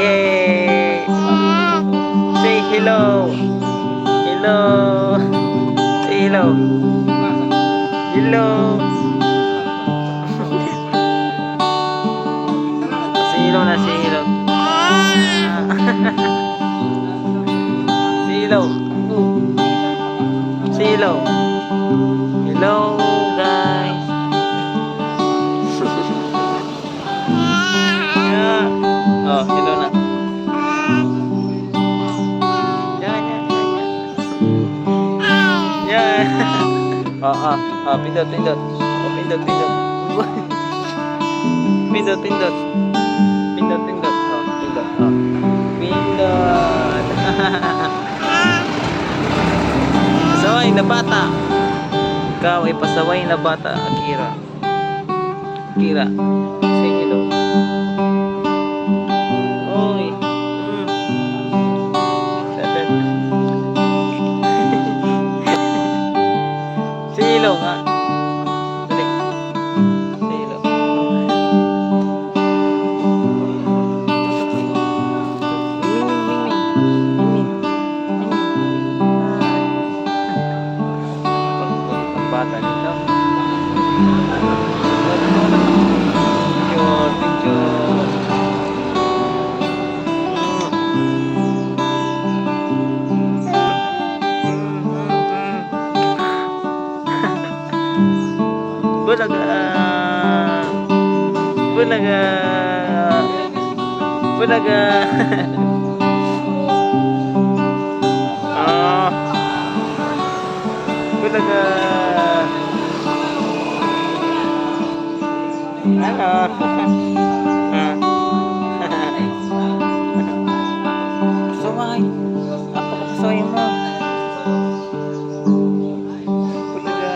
Yay! Say hello. Hello. Say hello. Hello. Say hello na, say hello. Say hello. Say hello. Hello, guys. Yeah. Oh, hello na. Yeah. Pindot. Pindot. Pindot. Pindot. Pindot. Pindot. Pasaway na bata. Ikaw ay pasaway na bata, Akira. Akira. Say hello. Oy. Say hello nga. Dali. Say hello. Ang bata nito. Picture. Bulaga. Bulaga. Bulaga. Bulaga. Pasaway. Ako pasaway mo. Bulaga.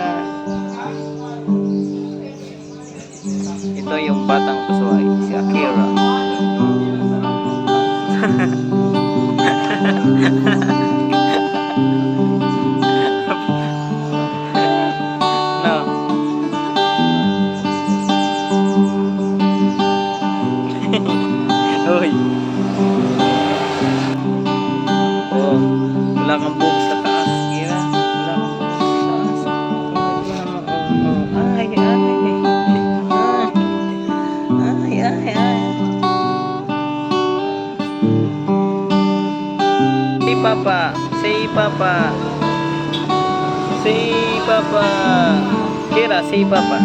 Ito yung batang pasaway, si Akira. No. Uy. Oh, wala kang buhok sa taas, Akira. Wala kang buhok sa taas. Ay. Say Papa. Say Papa. Say Papa. Kira, say Papa.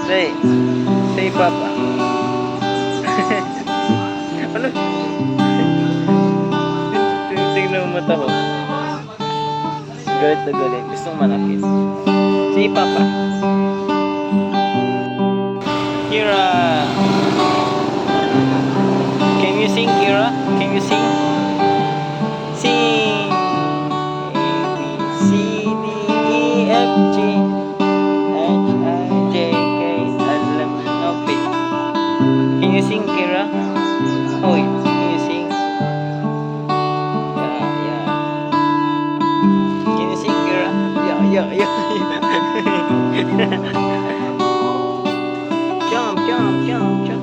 Say Papa. Ano? Tingnan mo mata ko. Galit na galit. Gusto mong manakit. Say Papa. Kira. Can you sing, Kira? Can you sing? Sing. A, B, C, D, E, F, G, H, I, J, K, L, M, N, O, P. Can you sing, Kira? Oy, can you sing? Yeah. Can you sing, Kira? Yeah. Jump. Yo. Jump. Jump.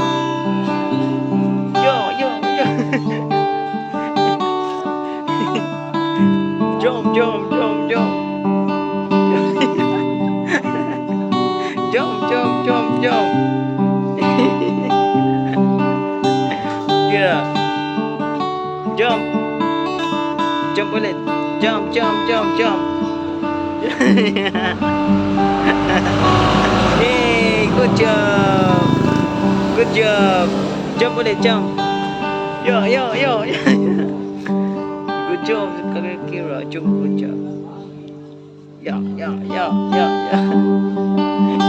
Yeah. Jump ulit. Jump. Hey, good job. Jump ulit, jump. Yo. Good job, Kira. Good job. Yeah.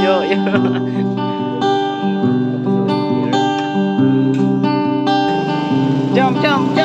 Yo. Jump.